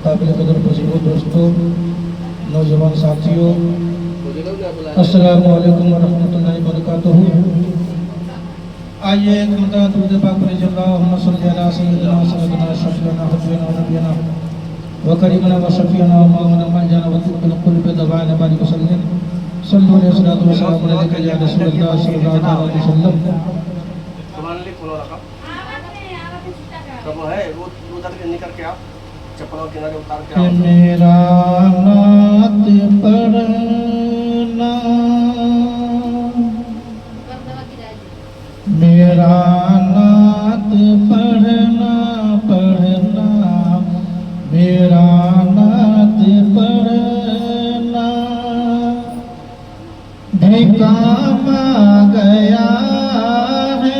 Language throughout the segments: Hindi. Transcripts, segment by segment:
काबिल कदर बुजुर्गों, दोस्तों, नौजवान साथियों, अस्सलामु अलैकुम व रहमतुल्लाहि व बरकातुहू। आइए दुरूद पाक पर अल्लाहुम्मा सल्लि अला सय्यिदिना सय्यिदिना शफीना हबीबना नबीना व करीमना व शफीना व मौलाना मलजना व तुबिल क़ुल्बि दवाना बारिक वसल्लम सल्लल्लाहु अलैहि व सल्लम अलैका या रसूलल्लाह सल्लल्लाहु अलैहि वसल्लम। कब है वो उधर के निकल के आप चप्पल किनारे उतार के आओ। मेरा नात पढ़ना, मेरा नात पढ़ना पढ़ना, मेरा नात पढ़ना भी काम आ गया है।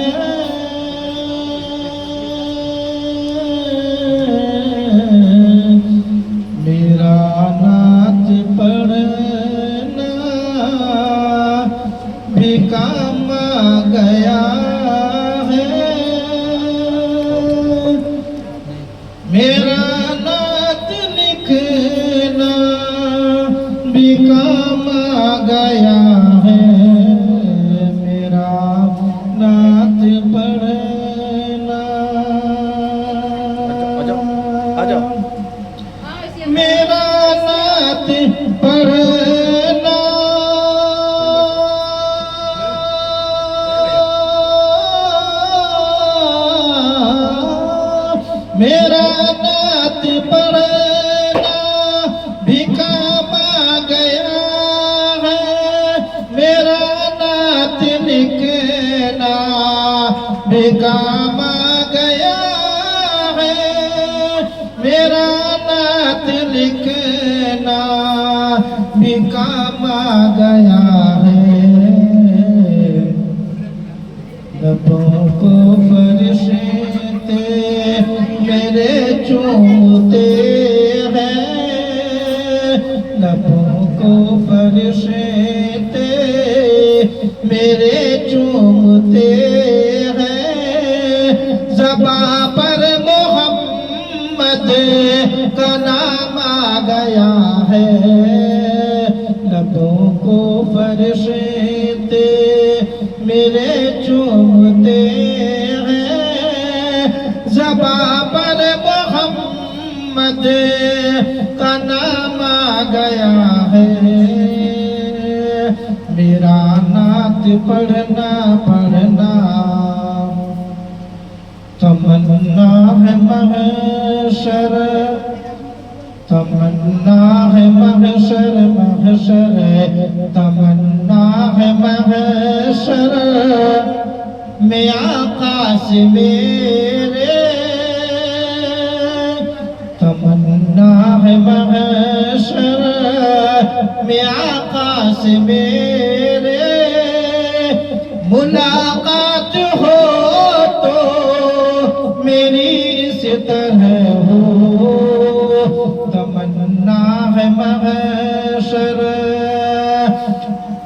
मेरा नात पढ़ना भी काम आ गया है। मेरा नात लिखना भी काम आ गया है। मेरा नात पढ़ना, मेरा नात पढ़ना, मेरा नात पढ़ना भी काम आ गया है। मेरा नात लिखना भी काम आ गया है। मेरा नात लिखना भी काम आ गया है। लबों को फरिश्ते मेरे चूमते हैं। लबों को फरिश्ते मेरे चूमते हैं। ज़बां पर मोहम्मद का नाम आ गया है। लबों को फरिश्ते मेरे चूमते हैं। ज़बां पर मोहम्मद का नाम आ गया है। मेरा नात पढ़ना पढ़ना तमन्ना है महशर, तमन्ना है महशर महशर, तमन्ना है महशर में आका से मेरे। तमन्ना है महशर में आका से मेरे। मुलाकात हो तो मेरी इस तरह हो। तमन्ना है महशर,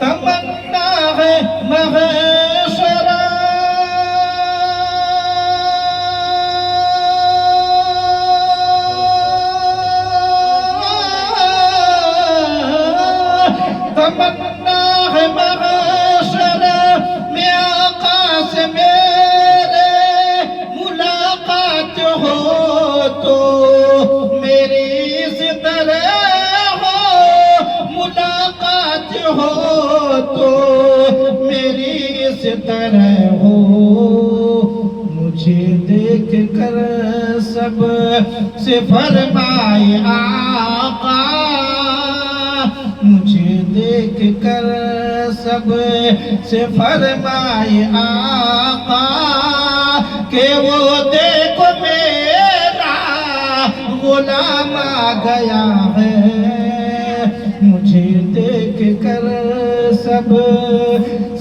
तमन्ना है महशर, तमन्ना है महशर में आका से मेरे। मुलाकात हो तो मेरी इस तरह हो। मुलाकात हो तो मेरी इस तरह हो। मुझे देख कर सब से फरमाए आका, मुझे देख कर सब से फरमाए आका के वो देखो मेरा गुलाम आ गया है। मुझे देख कर सब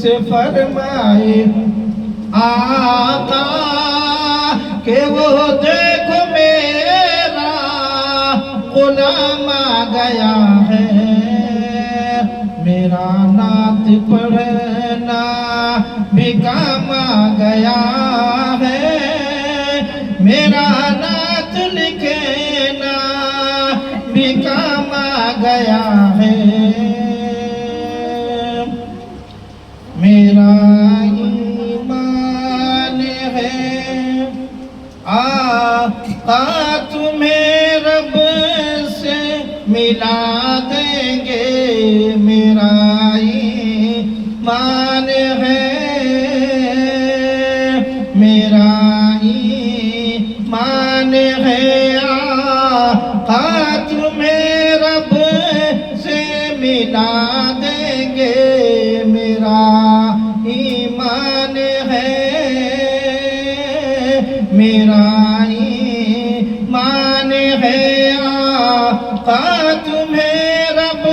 से फरमाए आका के वो देखो मेरा गुलाम आ गया है। मेरा नात पढ़ना भी काम आ गया है। मेरा नात लिखना भी काम आ गया है। मेरा ईमान है आका तुम्हें रब से मिला देंगे। मेरा ईमान है, मेरा ईमान है आका तुम्हें रब से मिला देंगे। मेरा ईमान है, मेरा ईमान है आका तुम्हें रब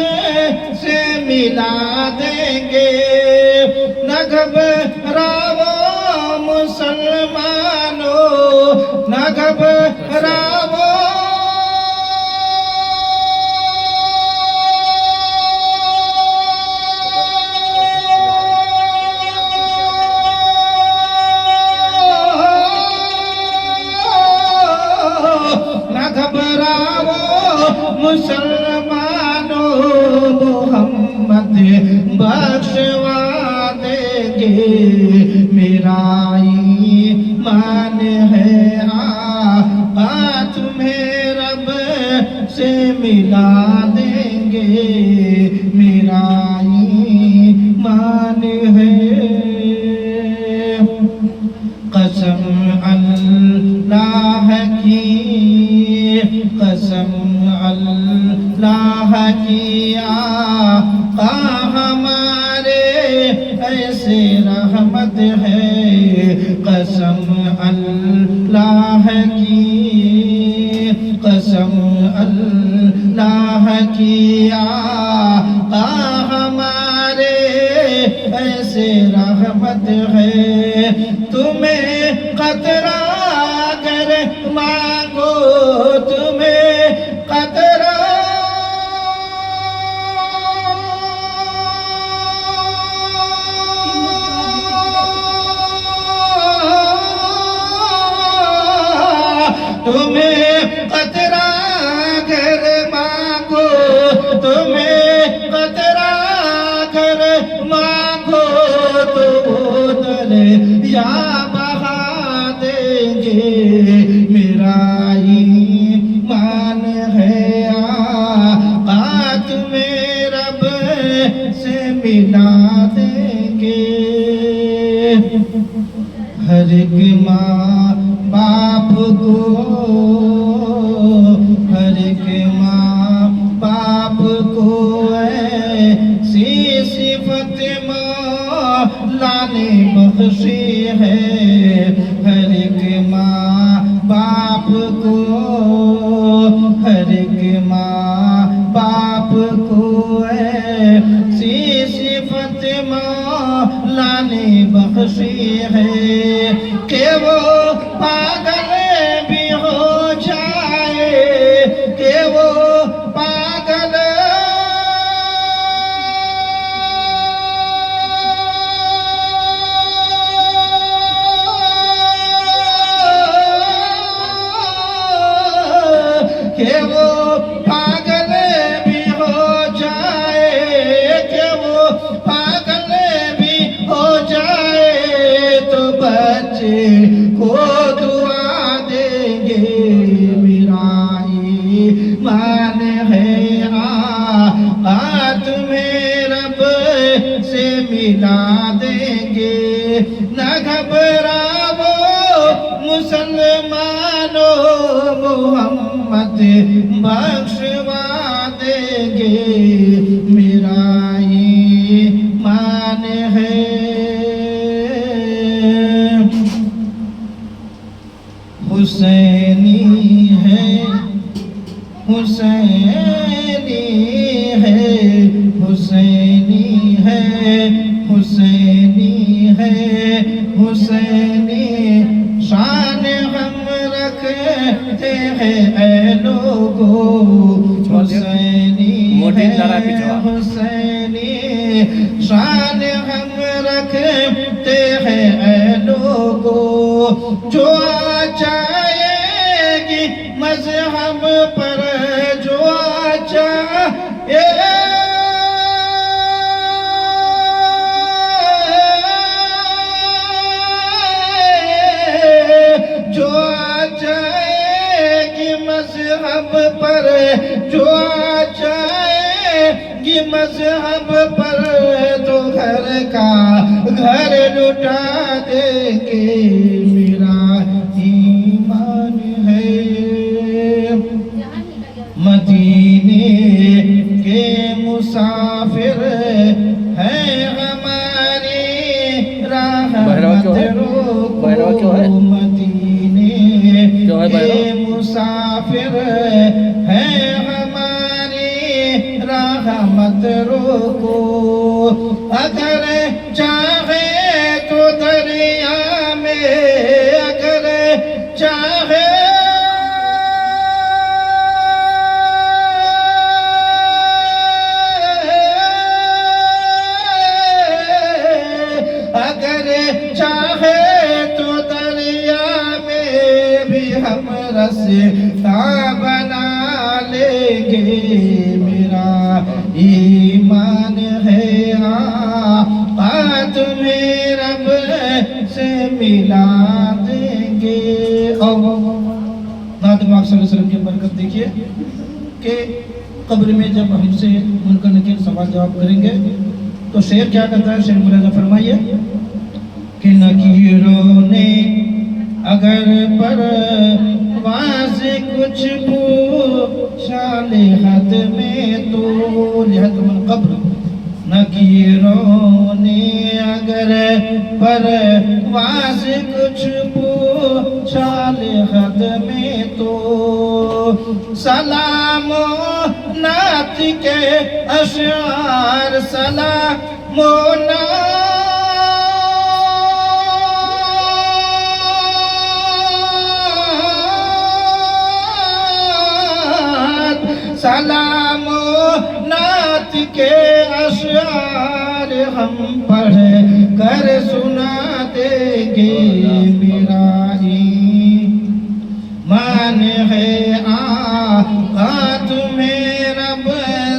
से मिला देंगे। न घबराओ मुसलमानों, न घबराओ मुसलमानों, मोहम्मद बख्शवा देंगे। मेरा ईमान है आका तुम्हें रब से मिला देंगे। मेरा ईमान है, कसम अल्लाह की, कसम अल्लाह की आका हमारे ऐसे रहमत है। कसम अल्लाह की, कसम अल्लाह की आका हमारे ऐसे रहमत है। तुम्हें कतरा अगर मांगो, तुम्हें कतरा तुम्हें कतरा घर मांगो, तुम्हें कतरा घर मांगो तो दरिया बहा देंगे। मेरा ईमान है आका तुम्हें रब से मिला देंगे। हर एक माँ बाप को, हर एक माँ बाप को ऐसी सिफत मौला ने बख्शी है। हर एक माँ बाप को, हर एक माँ बाप को ऐसी सिफत मौला ने बख्शी है कि वो पागल भी हो जाए, कि वो पागल कि वो पागल भी हो जाए, कि वो पागल भी हो जाए तो बच्चे को दुआ देंगे। मेरा ईमान है आका तुम्हें रब से मिला देंगे। न घबराओ मुसलमानों, मोहम्मद बख्शवा देंगे। मेरा ईमान है, हुसैनी है, हुसैनी है, हुसैनी है, हुसैनी है, हुसैनी शान हम रखते हैं ऐ लोगों। हुसैनी है, हुसैनी शान हम रखते हैं ऐ लोगों। जो आ जाएगी मजहब पर, जो आ मजहब पर जो आ जाएगी मजहब पर तो घर का घर लुटा देंगे मेरा ईमान है मदीने के मुसाफिर है हमारी राह मदीने के मुसाफिर है हमारी राह मत रोको अगर चाहे तो दरिया में अगर चाहे हम रास्ता बना लेंगे मेरा ईमान है आका तुम्हें रब से मिला देंगे। और नात पाक सल्लल्लाहु अलैहि वसल्लम की बरकत देखिए कि कब्र में जब हमसे मुनकर नकीर सवाल जवाब करेंगे तो शेर क्या कहता है, शेर मुलाजा फरमाइए कि नकीरों ने अगर परवाज़ कुछ पूछा लिहद में तो लिहद मन कब्र नकीरों ने अगर परवाज़ कुछ पूछा लिहद में तो सलामो नात के अशआर सलामो सलामो नात के अशआर हम पढ़ कर सुना देंगे मेरा ईमान है आका तुम्हें रब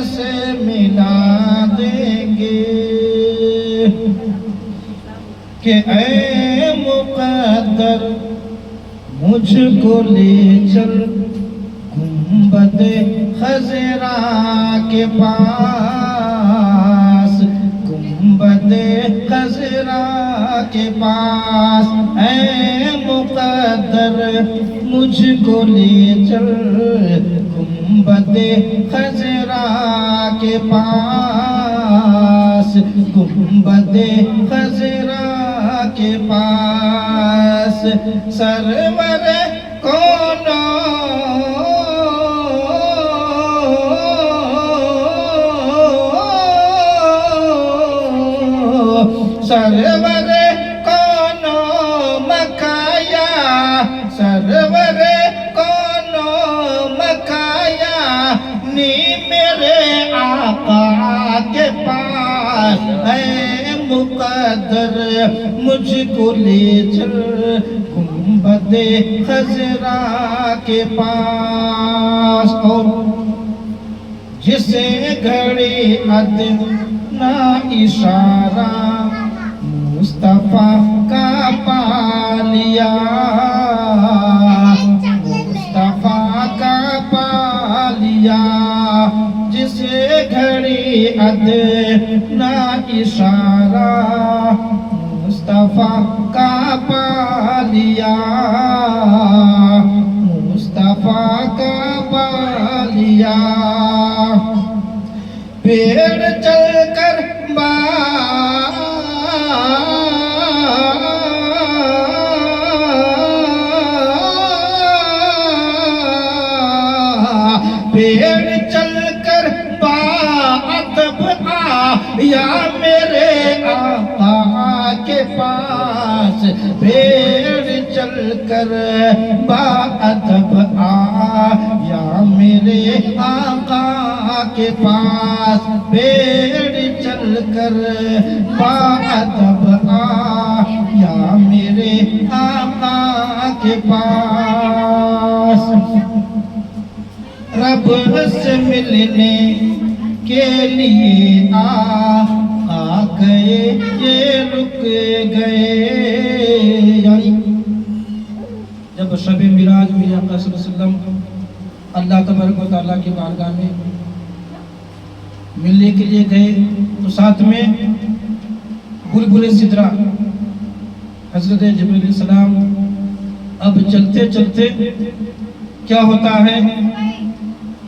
से मिला देंगे कि ऐ मुक़द्दर मुझको ले चल गुंबद खजरा के पास गुंबद खजरा के पास ऐ मुक़द्दर मुझको ले चल गुंबद खजरा के पास गुंबद खजरा के पास सरवर कोनो सरवर कोनो मकाया सरवर कोनो मकाया नी मेरे आका के पास है मुक़द्दर मुझको ले चल गुंबद खजरा के पास। और जिसे घड़ी अदना इशारा मुस्तफा का पा लिया मुस्तफा का पा लिया जिसे घड़ी अदना इशारा मुस्तफा का पा लिया मुस्तफा का पा लिया पेड़ चलकर पेड़ चलकर बाअदब आया मेरे आका के पास पेड़ चलकर बाअदब आया मेरे आका के पास पेड़ चलकर बाअदब आया मेरे आका के पास। रब से मिलने के लिए आ गए ये रुक गए। यानी जब शब मिराज मेरे आका सल्लल्लाहु अलैहि वसल्लम अल्लाह तबारक व तआला की बारगाह में मिलने के लिए गए तो साथ में बुलबुल सिदरा हजरत जिब्रील सलाम। अब चलते चलते क्या होता है,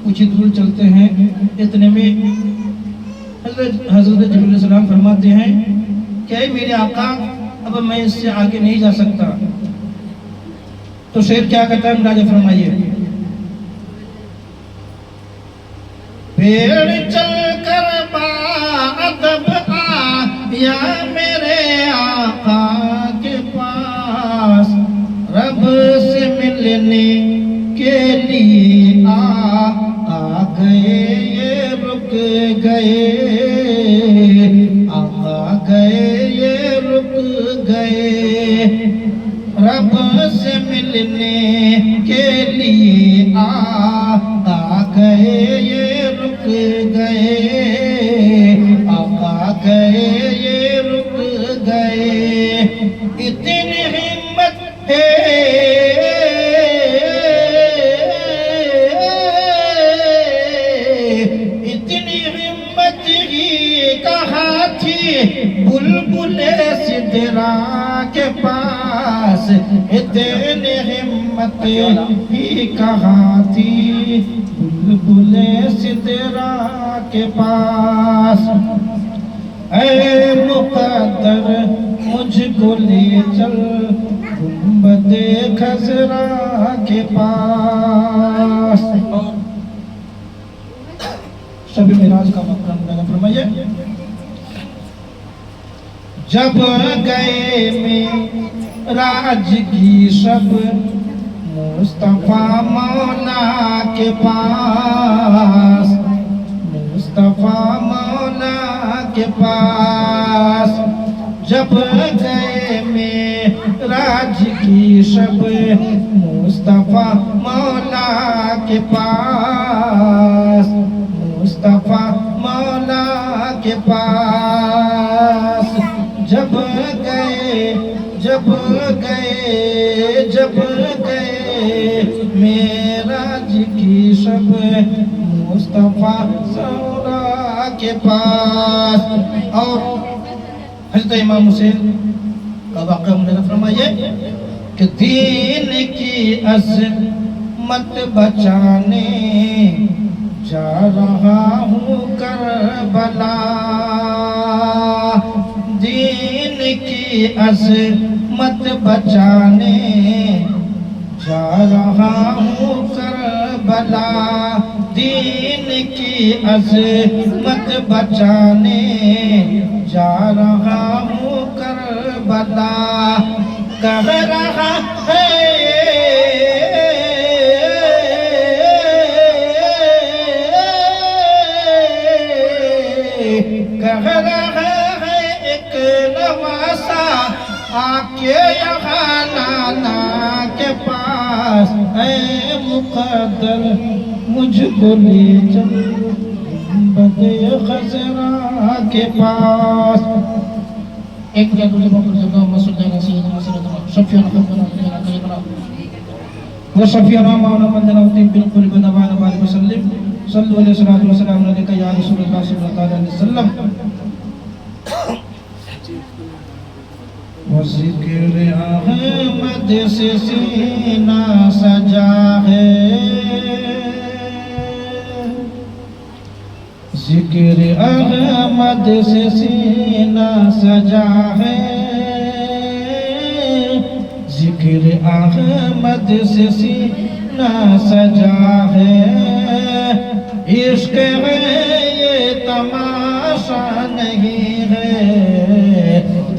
कुछ ही दूर चलते हैं, इतने में हजरत जिब्रील सलाम फरमाते हैं क्या मेरे आका अब मैं इससे आगे नहीं जा सकता। तो शेर क्या कहता है, मुलाज़ा फरमाइए। पेड़ चल कर बादब आया मेरे आका के पास, रब से मिलने के लिए आ गए ये रुक गए, आ गए ये रुक गए, रब से मिलने के लिए आ गए ये रुक गए, आ गए ये रुक गए। इतनी हिम्मत है इतनी हिम्मत ही कहाँ थी बुलबुल सिदरा के पास, इतनी हिम्मत ही कहाँ थी बुलबुल सिदरा के पास। ऐ मुक़द्दर मुझको ले चल गुंबदे खजरा के पास। शब मेराज का मकरम फरमाइए। जब गए मेराज की शब मुस्तफा मौला के पास, मुस्तफा मौला के पास। जब गए मेराज की शब मुस्तफा मौला के पास, मुस्तफा मौला के पास। जब गए जब गए जब गए मेराज की शब मुस्तफा सौरा के पास। और हज़रत इमाम हुसैन का वाक़या मुझे फरमाइए कि दीन की अज़मत बचाने जा रहा हूँ करबला, दीन की अज़मत बचाने जा रहा हूँ करबला, दीन की अज़मत बचाने जा रहा हूँ करबला। कह रहा है कह रहा है एक नवासा आके यहाँ नाना के पास। ऐ मुक़द्दर मुझको ले चल गुंबदे खजरा के पास। एक जगह वो शफीअना मौला मंदना बिल्कुल बदवाना बारिक वसल्लम सल्लल्लाहु अलैहि वसल्लम अलैका या रसूलुल्लाह सल्लल्लाहु अलैहि वसल्लम। वो ज़िक्र अहमद से सीना सजा है, ज़िक्र अहमद से सीना सजा है, ज़िक्र अहमद से सीना सजा है। इश्क़ है ये तमाशा नहीं है,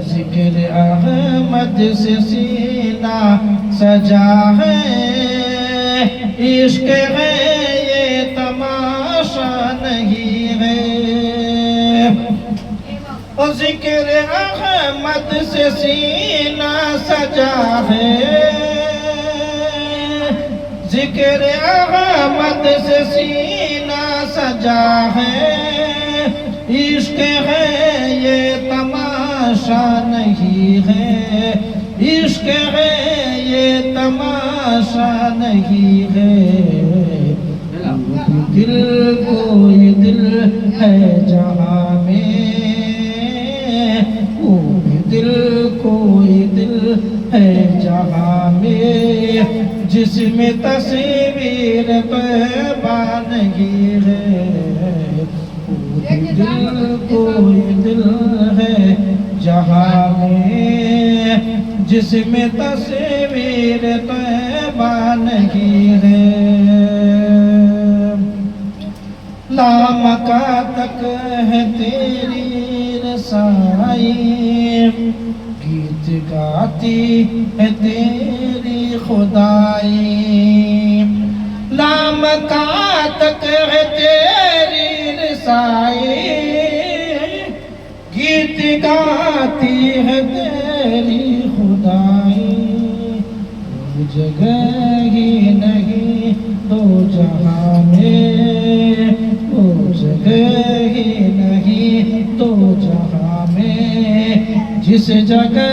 ज़िक्र अहमद से सीना सजा है। इश्क़ है ये तमाशा नहीं है। और ज़िक्र अहमद से सीना सजा है, ज़िक्र अहमद से सीना सजा है। इश्क़ है ये तमाशा नहीं है, इश्क़ है ये तमाशा नहीं है। दिल कोई दिल है जहाँ में, वो भी दिल कोई दिल है जहाँ में, जिसमें तस्वीर तैबा नहीं है। वो भी दिल कोई दिल है जहाँ में, जिसमें तस्वीर तैबा नहीं है। लामका तक है तेरी रसाई, गीत गाती है तेरी खुदाई। लामका तक है तेरी रसाई, गीत गाती है तेरी खुदाई। वो जगह ही नहीं दो जहां में, वो जगह ही नहीं दो जहां में, जिस जगह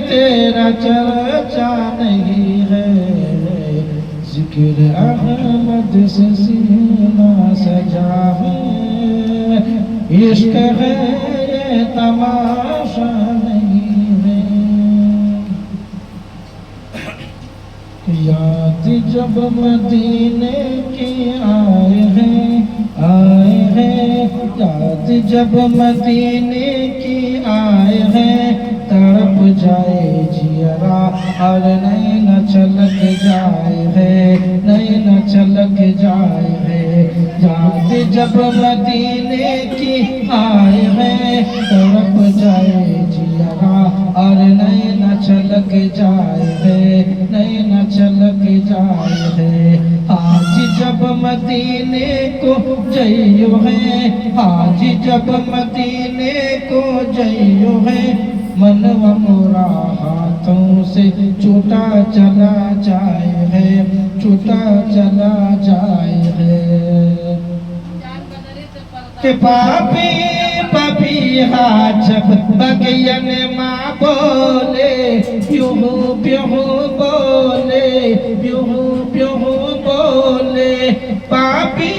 तेरा चर्चा नहीं है। जिक्र अहमद से सीना सजा है, इश्क है ये तमाशा नहीं है। याद जब मदीने के आए हैं, आए हैं, याद जब मदीने की आए हैं, तड़प जाए जियरा और नैन छलक जाए है, नैन छलक जाए है। याद जब मदीने की आए हैं, तड़प जाए जियरा और नैन छलक जाए है, नैन छलक जाए है। आज जब मदीने को जइयो है, आज जब मदीने को जइयो है, मनवा मोरा हाथों से छूटा चला जाए है, छूटा चला जाए है। के पापी पपीहा जब बगियन माँ बोले, प्यूहू प्यूहू बोले, प्यूहू प्यूहू बोले। पापी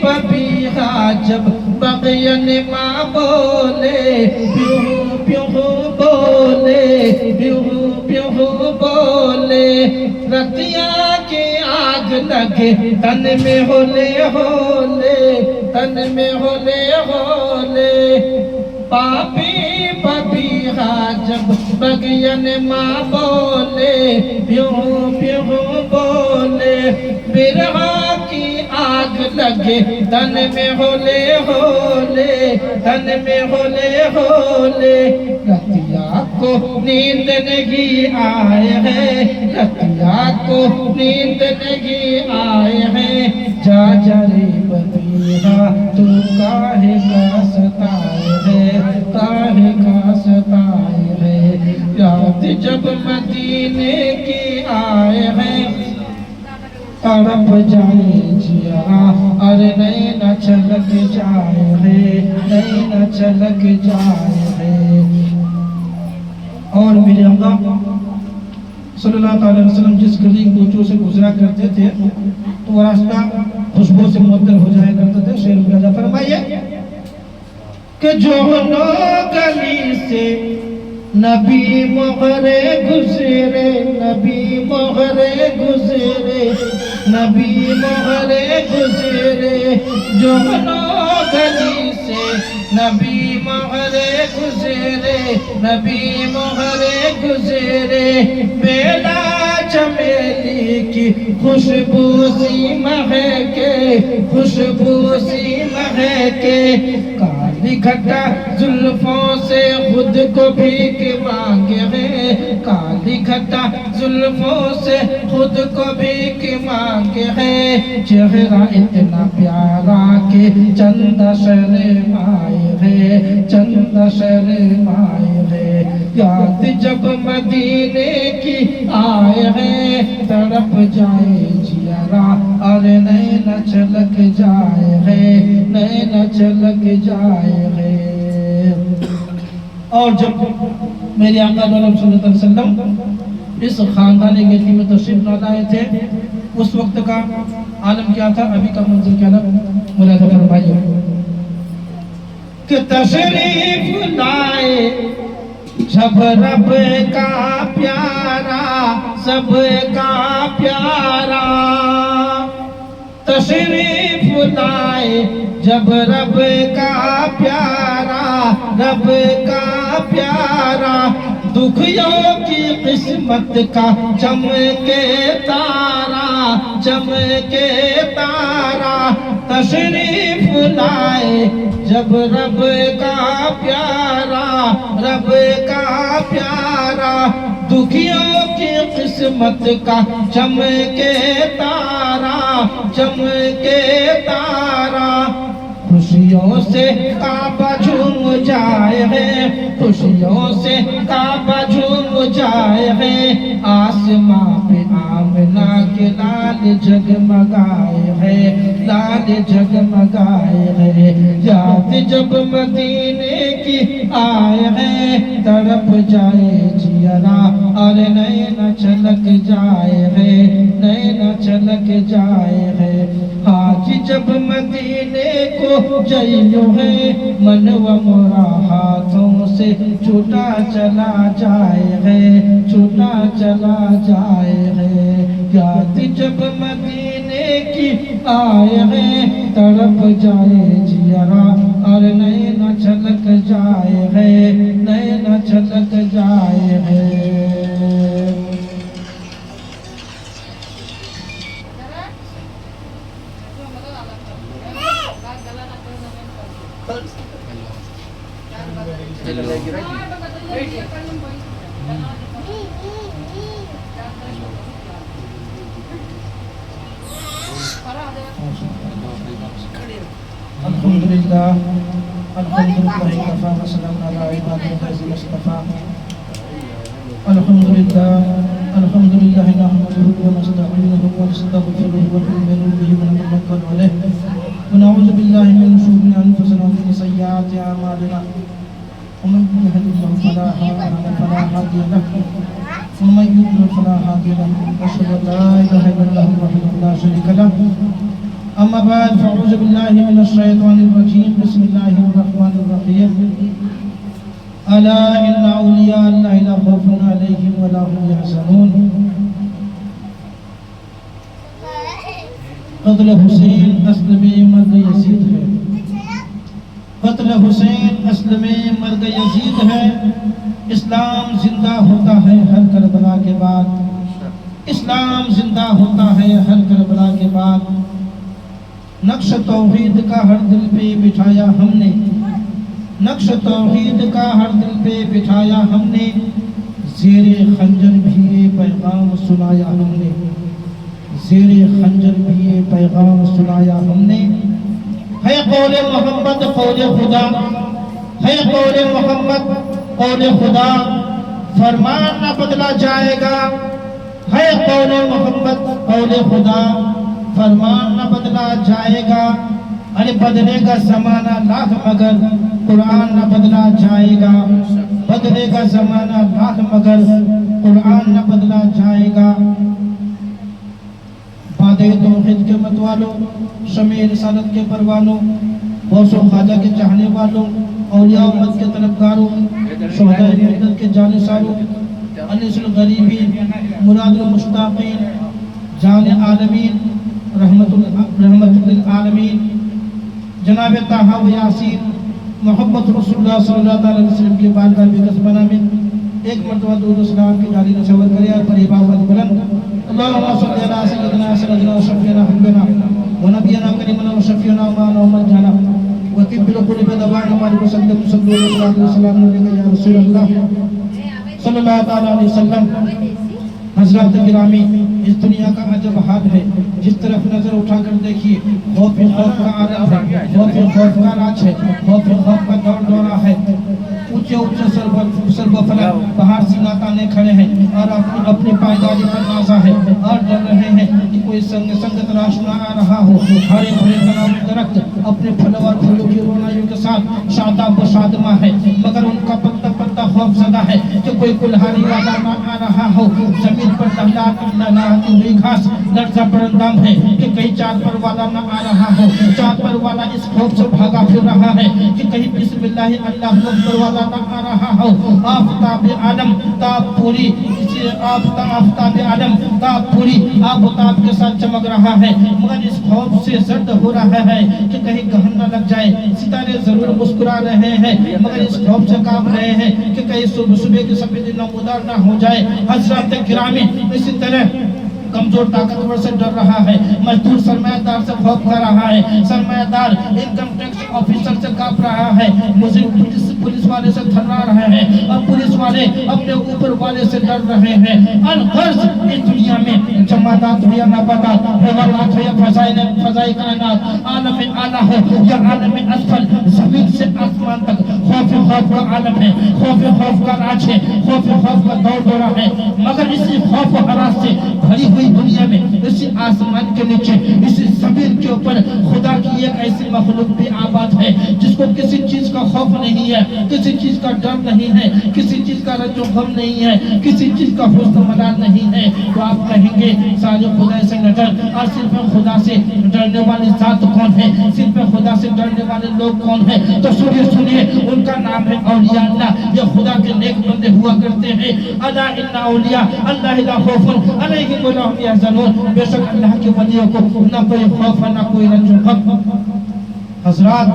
पपीहा जब बगियन माँ बोले, प्यूहू प्यूहू बोले, प्यूहू प्यूहू बोले। रतिया की आग लगे तन में होले होले, तन में होले होले। पापी पपीहा जब बगियन माँ बोले, प्यूहू प्यूहू बोले। बिरहा की आग लगे तन में होले होले, तन में होले होले। रतिया को नींद नहीं आए है, रतिया को नींद नहीं आए हैं। जा जा रे पपीहा तू काहे का सताए है, काहे का सताए है। याद जब मदीने की आए हैं, तड़प जाए जिया अरे नैन छलक जाए है, नैन छलक जाए है। और मेरे अल्लाह सल्लल्लाहु अलैहि वसल्लम जिस गली कोचों से गुजरा करते थे, तो वो रास्ता खुशबू से मुअत्तर हो जाया करते थे। शेर राजा फरमाइए कि जो गली से नबी मोहरे गुजरे, नबी मोहरे गुजरे, नबी मोहरे गुजरे। जो गली से नबी मोहरे गुजरे, नबी मोहरे गुजरे। बेला चमेली की खुशबू सी महके, खुशबू सी महके। काली घटा जुल्फों से खुद को भीख मांगे है, काली घटा जुल्फों से खुद को भीख मांगे है। चेहरा इतना प्यारा के चंद शर्माए है, चंद शर्माए है। याद जब मदीने की आए हैं, तड़प जाए जियरा अरे नैन छलक जाए है, नैन छलक जाए है। और जब मेरे आका सल्लल्लाहु अलैहि वसल्लम इस खानदान गेटी में तशरीफ लाए थे, उस वक्त का आलम क्या था, अभी का मंजिल क्या ना, मुलाजा फरमाइए कि तशरीफ लाए जब रब का प्यारा, सबका प्यारा। तशरीफ लाए जब रब का प्यारा, रब का प्यारा। दुखियों की किस्मत का चमके तारा, चमके तारा। तशरीफ लाए जब रब का प्यारा, रब का प्यारा। दुखियों की किस्मत का चमके तारा, चमके तारा। खुशियों से काबा झूम जाए है, खुशियों से काबा झूम जाए है। आसमां पे आमना के लाल जगमगाए है, लाल जगमगाए है। याद जब मदीने की आए है, तड़प जाए जियरा और नैना छलक जाए है, नैना छलक जाए है। आज जब मदीने को जइयो है, मनवा मोरा हाथों से छूटा चला जाए है, छूटा चला जाए है। याद जब मदीने की आए है, तड़प जाए जियरा और नैना छलक जाए है, नैना छलक जाए है। अल्हम्दुलिल्लाह अल्हम्दुलिल्लाह वसल्लम अला इबादिही मुस्तफा। अल्हम्दुलिल्लाह अल्हम्दुलिल्लाह नहमदुहु व नस्तईनुहु व नस्तगफिरुहु व नु'मिनु बिही व नतवक्कलु अलैहि व नऊज़ु बिल्लाहि मिन शुरूरि अनफुसिना व मिन सय्यिआति अमालिना। वमन यहदिल्लाहु फला हादिय लहु व मन युद्लिल फला हादिय लहु। अशहदु अन ला इलाहा इल्लल्लाहु वहदहु ला शरीका लहु। अम्मा बाद फ़अऊज़ु बिल्लाहि मिनश शैतानिर रजीम। बिस्मिल्लाहिर रहमानिर रहीम। अला इन्ना औलिया अल्लाहि ला खौफुन अलैहिम व ला हुम यहज़नून। क़त्ल हुसैन अस्ल में मर्द यजीद है, क़त्ल हुसैन अस्ल में मर्द यजीद है। इस्लाम जिंदा होता है हर करबला के बाद, इस्लाम जिंदा होता है हर करबला के बाद। नक्श तौहीद का हर दिल पे बिठाया हमने, नक्श तौहीद का हर दिल पे बिठाया हमने। ज़ेरे खंजर भी ये पैगाम सुनाया हमने, ज़ेरे खंजर भी ये पैगाम सुनाया हमने। है कौले मोहम्मद कौले खुदा, है कौले मोहम्मद कौले खुदा। फरमान न बदला जाएगा, है कौले मोहम्मद कौले खुदा। फरमान न बदला जाएगा, अरे बदलेगा जमाना लाख मगर कुरान न बदला जाएगा। बदलेगा जमाना लाख मगर कुरान न बदला जाएगा। बादे तौहीद के मत वालों, शमे रिसालत के परवानों, गौसो ख्वाजा के चाहने वालों, औलिया उम्मत के तलबगारों, शुहदाए मुहद्दत के जानिसारों, अनिसुल गरीबीन, मुरादुल मुश्ताकीन, जान आलमीन, रहमतुल आलमीन, जनाब ताहा व यासीन, मोहम्मद रसूलुल्लाह सल्लल्लाहु अलैहि वसल्लम की बारगाह में कसबना में एक मरतबा दुरूद सलाम की जारी नशवर करे और परिबावत बुलंद। अल्लाहुम्मा सल्लि अला सय्यिदिना सय्यिदिना व शफीना हबीबना व नबियना करीमना व शफीना व माना व मरजाना व तिब्बिल कुल्ली दवाना व सल्लल्लाहु अलैहि वसल्लम या रसूलल्लाह सल्लल्लाहु अलैहि वसल्लम। हज़रात गिरामी, इस दुनिया का अजब हाल है, जिस तरफ नजर उठाकर देखिए खौफ का आलम है, खौफ का राज है, खौफ का दौर दौरा है। ऊंचे ऊंचे सरबफला पहाड़ सीना ताने खड़े हैं और अपनी पायदारी पर नाजा है और डर रहे हैं कि कोई संग तलाश न आ रहा हो। हरे भरे तनावी दरख्त अपने फलवार फूलों की रोनाइयों के साथ शादाब व शादमा है, मगर उनका पत्ता पत्ता खौफ ज़दा है कि कोई कुल्हाड़ी वाला ना आ रहा हो, जमीन पर लहराती हुई घास लर्जा पर अंदाम है कि कहीं चार पर वाला ना आ रहा हो, चार पर वाला इस खौफ से भागा फिर रहा है कि कहीं बिस्मिल्लाह अल्लाहु अकबर वाला ना आ रहा हो। आफताब आलम ताप पूरी इसी आफताब आलम ताप पूरी आफताब के साथ चमक रहा है, मगर इस खौफ से जर्द हो रहा है कि कहीं गहन न लग जाए। सितारे जरूर मुस्कुरा रहे हैं मगर इस खौफ से कांप रहे हैं कि कहीं सुबह की सफेदी नमूदार ना हो जाए। हजरत गिरामी इसी तरह कमजोर ताकतवर से डर रहा है, मजदूर सरमायादार से खौफ कर रहा है, सरमायादार इनकम टैक्स ऑफिसर से कांप रहा है, मुझे पुलिस वाले से थर्रा रहे हैं और पुलिस वाले अपने ऊपर वाले से डर रहे हैं। अलगर्ज इस दुनिया में जमादात हो या नबादात, हैवानात हो या फजाई कायनात, आलम में आला हो या आलम में असफल, जमीन से आसमान तक खौफ का आलम है, खौफ का राज है, खौफ का दौर दौरा है। मगर इसी खौफ और हरास से भरी हुई दुनिया में, इसी आसमान के नीचे, इसी जमीन के ऊपर खुदा की एक ऐसी मखलूक भी आबाद है जिसको किसी चीज का खौफ नहीं है, किसी चीज का डर नहीं है, किसी चीज का रंजो गम नहीं है, किसी चीज का हुस्न मलाल नहीं है। तो आप कहेंगे सारे खुदा से न डर, और सिर्फ खुदा से डरने वाली जात कौन है, सिर्फ खुदा से डरने वाले लोग कौन है? तो सुनिए उनका नाम है औलिया अल्लाह। ये खुदा के नेक बंदे हुआ करते हैं। अला इन्ना औलिया अल्लाह ला खौफुन अलैहिम वला हुम यहज़नून। बेशक अल्लाह के वलियों को ना कोई खौफ ना कोई रंजो गम। हजरात,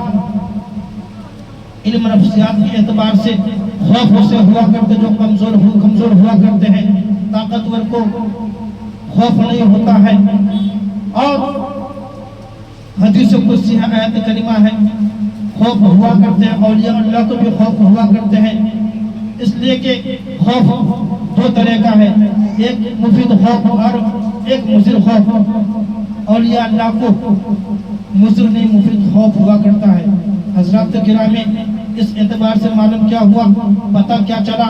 इल्म नफ्सियात के एतबार से खौफ से हुआ करते जो कमजोर हुआ करते हैं, ताकतवर को खौफ नहीं होता है। और हदीस कुर्सी है, आयत करीमा है, खौफ हुआ करते हैं, औलिया अल्लाह को भी खौफ हुआ करते हैं। इसलिए कि खौफ दो तरह का है, एक मुफीद खौफ और एक मुज़िर खौफ। औलिया अल्लाह को मुज़िर नहीं मुफीद खौफ हुआ करता है। हज़रात गिरामी, इस एतबार से मालूम क्या हुआ, पता क्या चला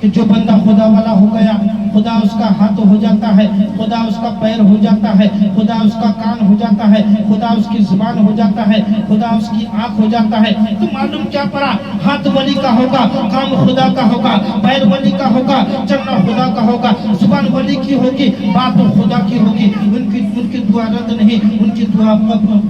कि जो बंदा खुदा वाला हो गया, खुदा उसका हाथ हो जाता है, खुदा उसका पैर हो जाता है, खुदा उसका कान हो जाता है, खुदा उसकी जुबान हो जाता है, खुदा उसकी आंख हो जाता है। तो मालूम क्या पड़ा, हाथ वली का होगा, काम खुदा का होगा, पैर वली का होगा, चलना खुदा का होगा, जुबान वली की होगी, बात खुदा की होगी। उनकी दुआ रद्द नहीं, उनकी दुआ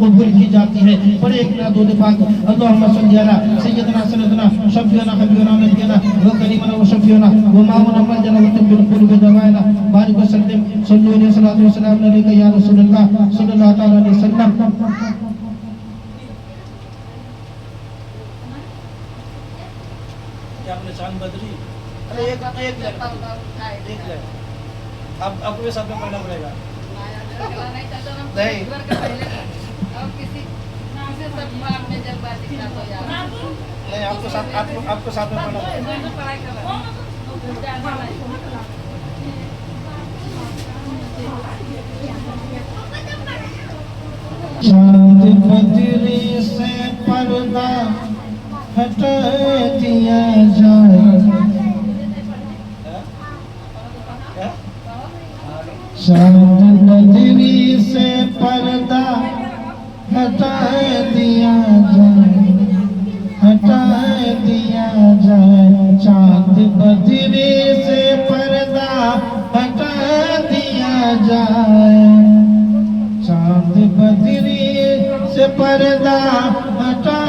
कबूल की जाती है। पर एक ना दो पाक अल्लाहुम्मा सल्ली अला सय्यदना सनदना शफीना हबीबना नबीना व करीमना व शफीना व मामूना मजना व तब्बिल कुल दवाना बारिक वसल्लम सल्लल्लाहु अलैहि सल्लल्लाहु वसल्लम अलैका या रसूलुल्लाह सल्लल्लाहु तआला अलैहि वसल्लम। क्या आपने चांद बदली? अरे एक ले अब आपको ये सब में पढ़ना पड़ेगा नहीं नहीं, आपको साथ में पढ़ना चांद बदरी से पर्दा हटा दिया जाए, चांद बदरी से पर्दा हटा दिया जाए, हटा दिया जाए, चांद बदरी से पर्दा हटा दिया जाए, चांद बदरी से पर्दा हटा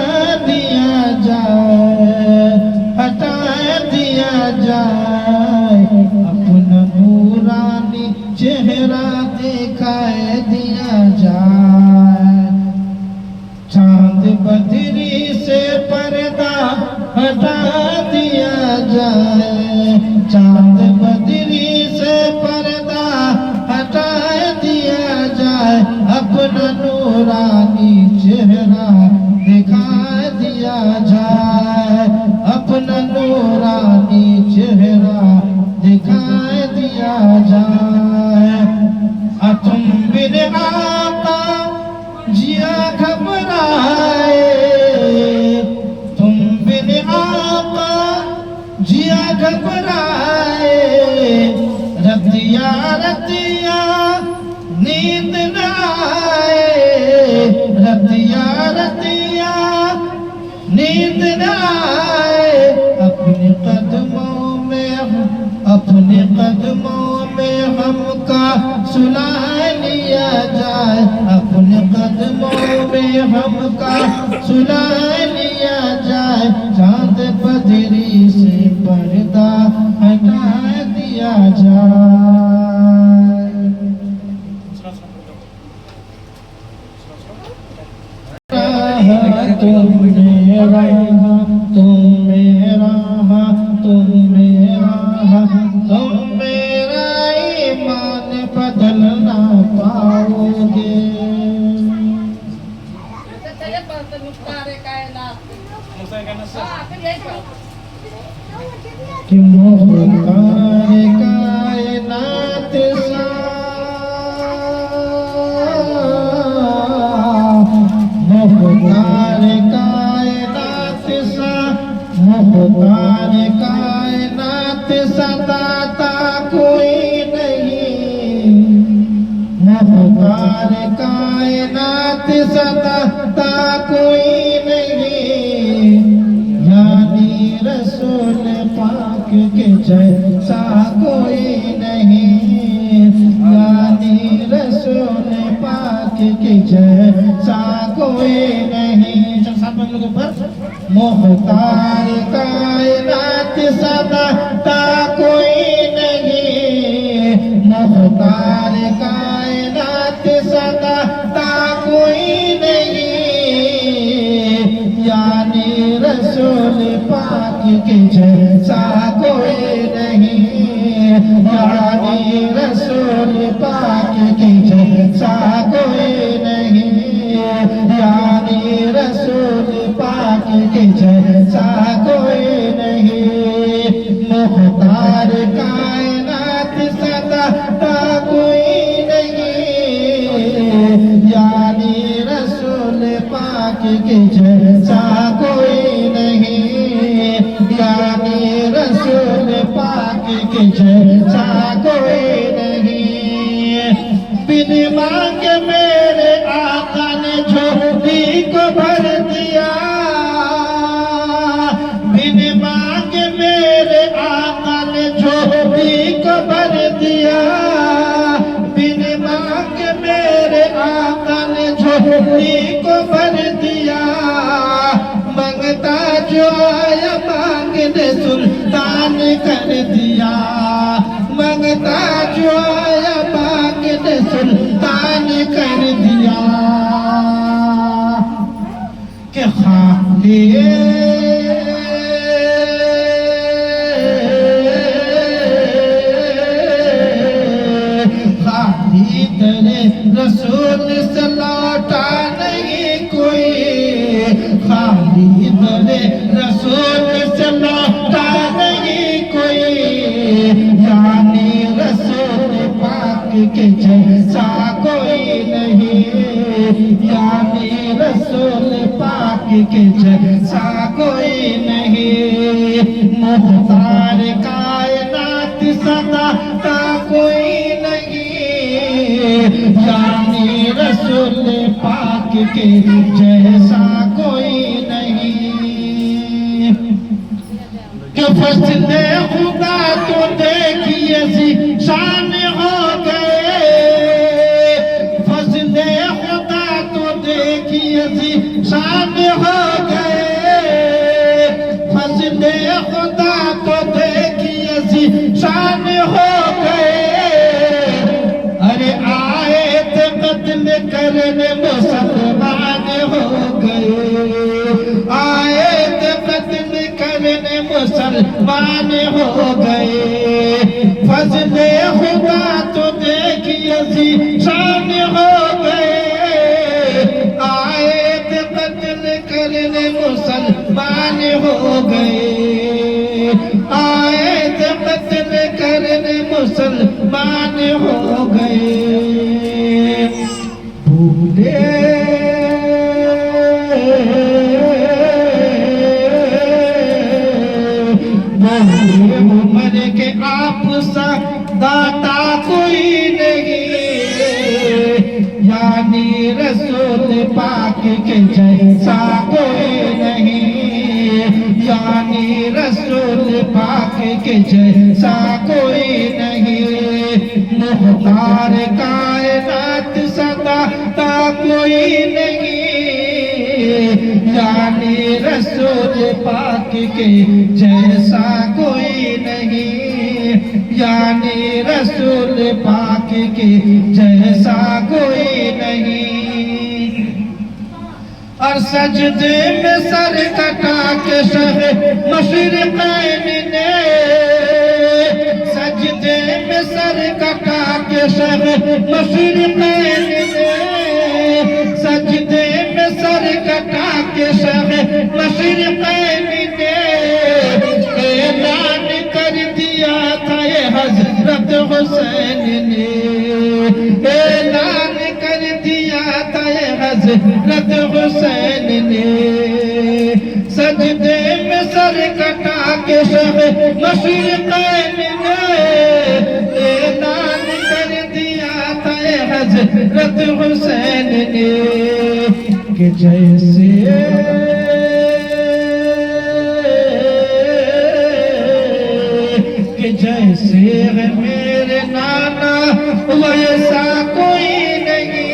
दिया जाए, हटा दिया जाए, अपना नूरानी चेहरा दिखाए दिया जाए, चांद बदरी से पर्दा हटा दिया जाए, चांद बदरी से पर्दा हटा दिया जाए, अपना नूरानी चेहरा दिखा दिया जाए, अपना नूरानी चेहरा दिखा दिया जाए। तुम बिन आका जिया घबराए, तुम बिन आका जिया घबराए, रतिया रतिया नींद न आए, रतिया रतिया नींद न आए, अपने कदमों अपने कदमों में हमका सुला लिया जाए, अपने कदमों में हमका सुला लिया जाए, चांद बदरी से पर्दा हटा दिया जाए। तुम मेरा, तुम मेरा, तुम मेरा, तुम मेरा ईमान बदल ना पाओगे। कि मुख्तार कायनात सा, मुख्तार कायनात सा, मुख्तार कायनात सा दाता कोई नहीं, मुख्तार कायनात सा दाता कोई नहीं, यानी रसूल पाक के जैसा कोई नहीं, यानी रसूल पाक के जैसा कोई नहीं। सात लोगों पर मुख्तार कायनात सदा कोई नहीं, मुख्तार कायनात सदा कोई नहीं, यानी रसूल पाक के जैसा कोई नहीं, यानी रसूल पाक के जैसा कोई नहीं, यानी रसूल पाक के जैसा कोई नहीं। मुख्तार कायनात सदा कोई नहीं, यानी रसूल पाक के जैसा कोई नहीं, यानी रसूल पाक के जैसा कोई नहीं। बिन मांगे मेरे आका ने झोली को भर दिया, बिन मांगे मेरे आका ने झोली को भर दिया, बिन मांगे मेरे आका ने झोली को भर दिया। मंगता जो आया मांगने सुल्तान कर दिया, मंगता जो आया मांगने सुल्तान कर दिया। कि खाली खाली तेरे रसूल से लौटा नहीं कोई, खाली तेरे रसूल से लौटा नहीं कोई, यानी रसूल पाक के जैसा कोई नहीं, यानी रसूल पाक के जैसा कोई नहीं। मुख्तार कायनात सदा कोई नहीं, यानी रसूल पाक के जैसा कोई नहीं। कि फसले खुदा तो देखिए सी शान हो गए, फसले खुदा तो देखिए सी शान हो गए, फसले खुदा तो देखिए सी शान हो गए। अरे आए थे कत्ल करने मुसलमान हो गए, आए थे कत्ल करने मुसलमान हो गए। फजले खुदा तो देखिए सी शान हो गए, आए थे कत्ल करने मुसलमान हो गए, आए थे कत्ल करने मुसलमान हो गए। भूले उम्र के आप सा दाता कोई नहीं, यानी रसूल पाक के जैसा कोई नहीं, यानी रसूल पाक के जैसा कोई नहीं। मुख्तार कायनात सदा ता कोई नहीं, यानी रसूल पाक के जैसा कोई नहीं, यानी रसूल पाक के जैसा कोई नहीं। और सजदे में सर कटा के शहे मशरिक़ैन ने, सजदे में सर कटा के शहे मशरिक़ैन ने, सजदे में सर कटा के शहे मशरिक़ैन ने ऐलान कर दिया था ये हज़रत हुसैन ने, ऐलान कर दिया था ये हज़रत हुसैन ने। सजदे में सर कटा के शहे मशरिक़ैन ने ऐलान कर दिया था ये हज़रत हुसैन ने कि जैसे जैसे है मेरे नाना वैसा कोई नहीं,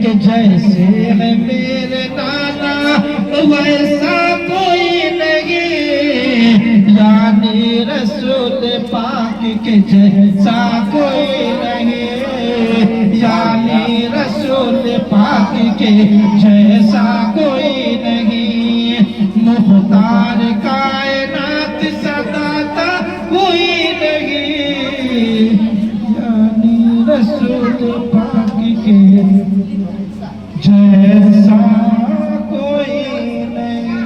कि जैसे है मेरे नाना वैसा कोई नहीं, यानी रसूल पाक के जैसा कोई नहीं, यानी रसूल पाक के जैसा कोई नहीं। मुख्तार कायनात सदा ता कोई नहीं, यानी रसूल पाक के जैसा कोई नहीं।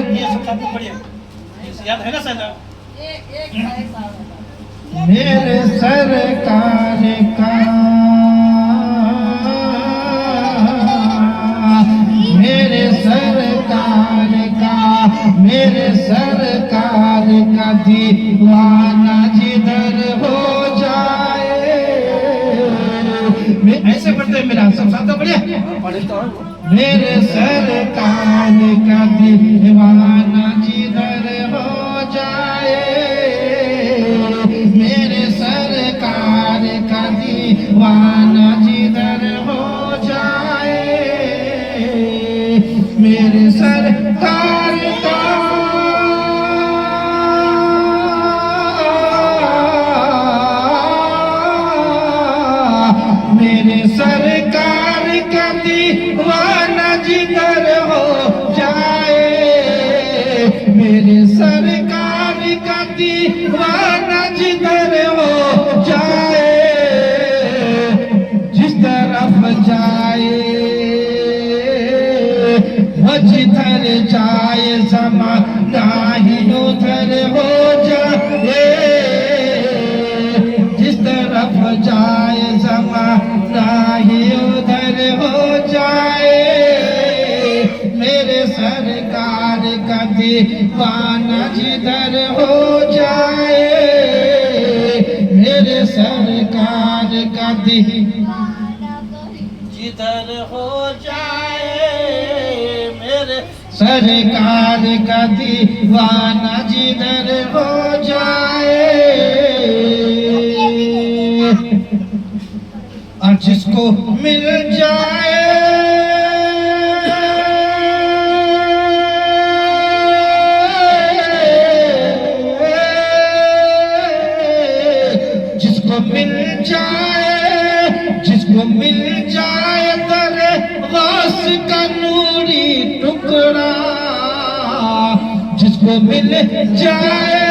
ये सब आपको बढ़िया याद है ना सर? मेरे सरकार का, मेरे सरकार का, मेरे सरकार का दीवाना जिधर हो जाए। मैं ऐसे पढ़ते हैं, मेरा सब साथ बढ़िया। मेरे सरकार का दीवाना जिधर हो जाए, मेरे सरकार का दीवाना जिधर हो जाए, मेरे सरकार का, मेरे सरकार का दीवाना जिधर हो जाए, मेरे सरकार का दीवाना जिधर हो जाए, जिस तरफ जाए वो जिधर जाए ज़माना ही उधर हो जाए, जिस तरफ जाए ज़माना ही उधर हो जाए, मेरे सरकार का दीवाना जिधर हो जाए, मेरे सरकार का दीवाना जिधर हो जाए, मेरे सरकार का दीवाना जिधर हो जाए। और जिसको मिल जाए जिसको मिल जाए दरे गास का नूरी टुकड़ा, जिसको मिल जाए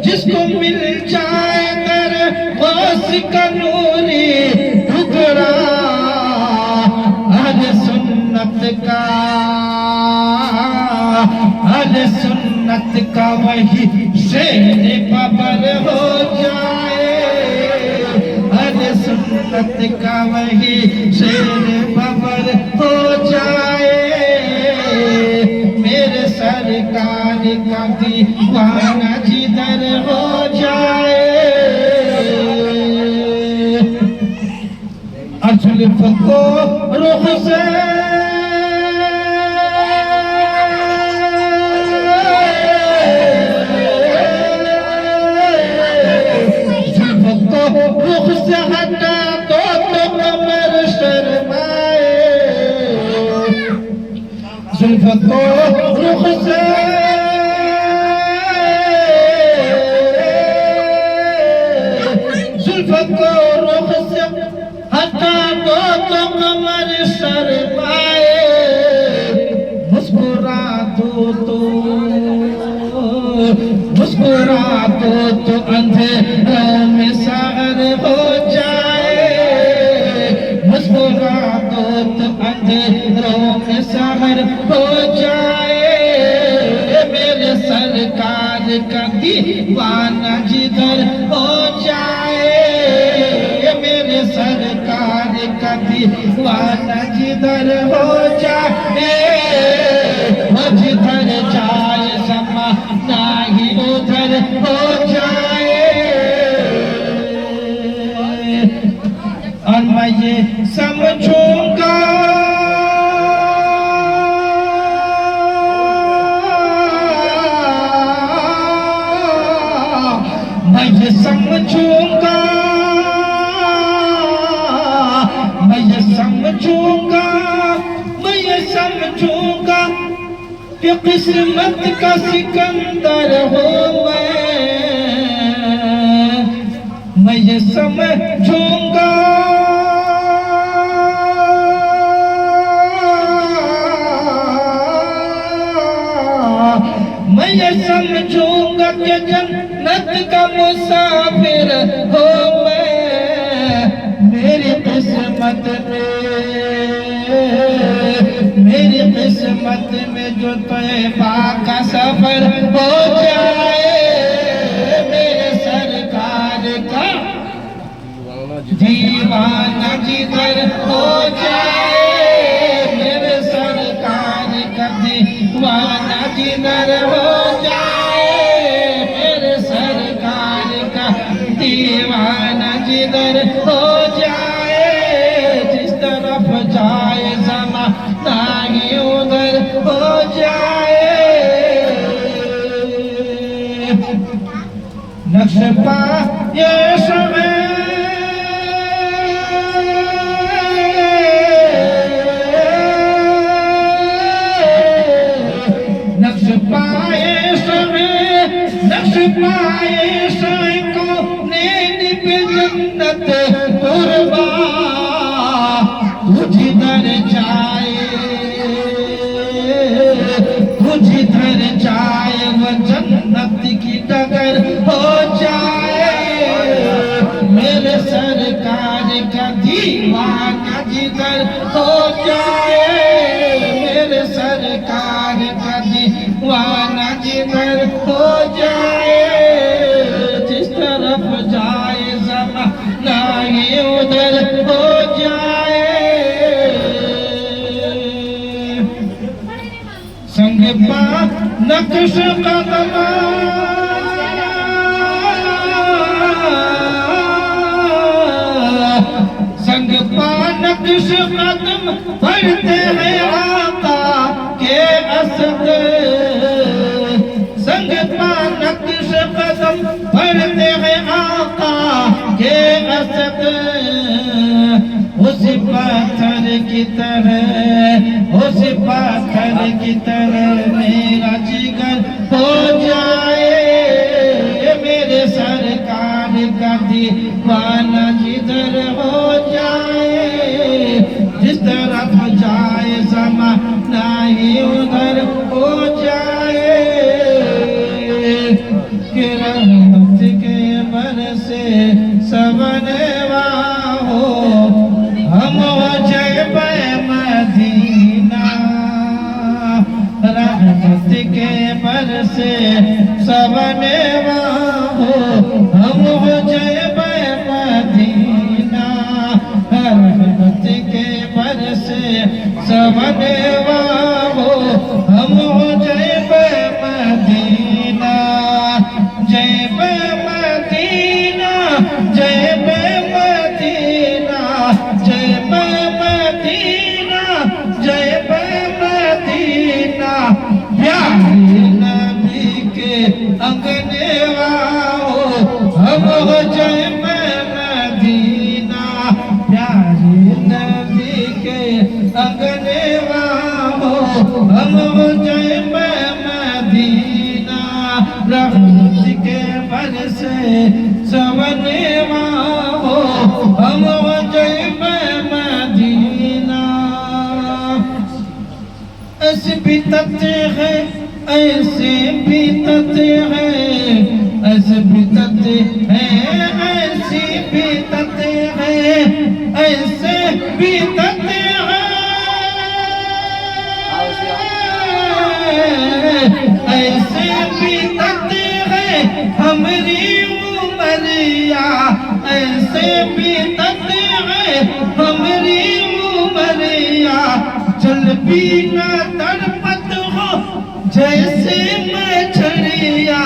जिसको मिल जाए दरे गास का नूरी टुकड़ा, अहले सुन्नत का, अहले सुन्नत का वही शेर बबर हो जाए, अहले सुन्नत का वही शेर बबर हो जाए, मेरे सरकार का दीवाना जिधर हो जाए, जुल्फ को रुख से रुख से हटा तो कमर शर्माए जुल्फ को रुख से जुल्फ को रुख से हटा तो कमर शर्माए मुस्कुरा दो तो अंधेरों में सागर हो जाए मुस्कुरा दो तो अंधेरों में सागर हो जाए मेरे सरकार का दीवाना जिधर हो जाए मेरे सरकार का दीवाना जिधर हो जाए वो जिधर जाए समा नाही उधर हो जाए और मैं ये समझूंगा मैं ये समझूंगा मैं ये समझूंगा मैं ये समझूंगा कि किस्मत का सिकंदर हो मैं ये समझूंगा मैं ये समझूंगा कि जन्नत का मुसाफिर हो मैं मेरी किस्मत में जो तैबा का सफर हो जाए मेरे सरकार का दीवाना जिधर हो जाए मेरे सरकार का दीवाना जिधर हो जाए मेरे सरकार का दीवाना जिधर हो जाए जिस तरफ जाए ज़माना ही उधर हो जाए नक्श पा ये समय नक्श पाए समय को निप जन्नत कुर्बा जिधर जाए वो जन्नत की डगर हो जाए मेरे सरकार का दीवाना जिधर हो जाए मेरे सरकार का दीवाना जिधर हो जाए जिस तरफ जाए ज़माना ही उधर हो जाए संग पा नक्श कदम संग पा नक्श कदम बढ़ते हैं आका के असद संग पा नक्श कदम बढ़ते हैं आका के असद उसी पत्थर की तरह मेरा जिगर हो जाए मेरे सरकार का दीवाना जिधर हो जाए जिस तरफ जाए ज़माना ही उधर हो जाए कि रहमत के बरसे सबनवा हो हम हो जाए मदीना रहमत के बरसे सबनवा हो हम हो जाए मदीना रहमत के बरसे सबनवा हो हम हो जाए मदीना जय मदीना जय मदीना जय रहमत के बरसे सवनवा हो हम जइबे मदीना। ऐसे बीतते हैं ऐसे बीतते हैं ऐसे बीतते हैं ऐसे बीतते हैं ऐसे बीतते हैं ऐसे बीतते हैं हमारी उमरिया। ऐसे बीतते हैं हमारी उमरिया। चल बिना तड़पत हो जैसे मछलिया।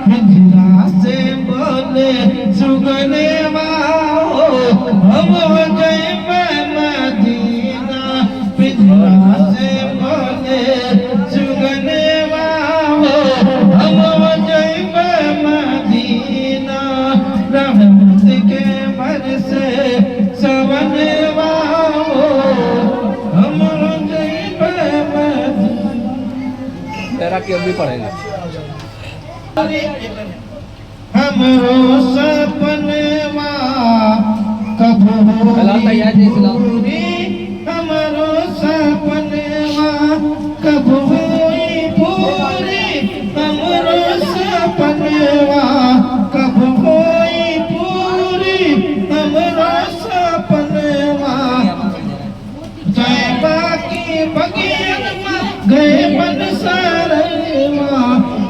पिंजरा से बोले सुगने वाओ हम जइबे मदीना। पिंजरा से बोले सुगने वाओ हम जइबे मदीना। रहमत के बरसे सवने वाओ हम जइबे मदीना। तेरा क्यों भी पढ़ेगा हमरो सपनवा कब होई पूरी। हमरो सपनवा कब होई पूरी। हमरो सपनवा कब होई पूरी। हमरो सपनवा जयबा की बगियन में गए बन सारवा।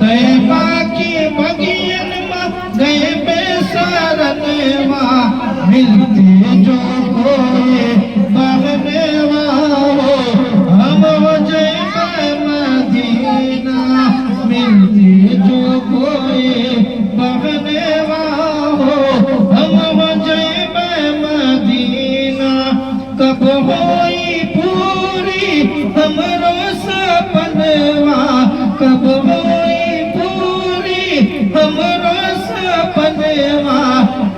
जयबा की बगियन में गए बेसारनवा। मिलते जो कोई बहनेवा हो हम जइबे मदीना। मिलते जो कोई बहनेवा हो हम जइबे मदीना। कब होई पूरी हमरो सपनवा। कब होई पूरी हमरो सपनवा।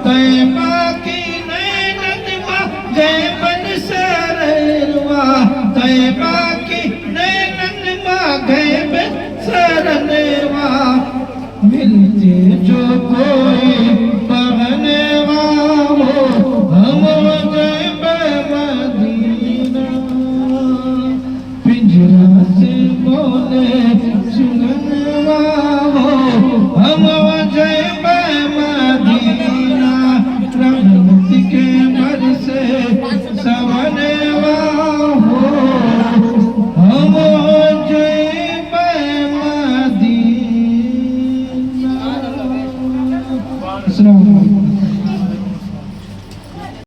तैबा की नैनवा गए बन सरवा। तैबा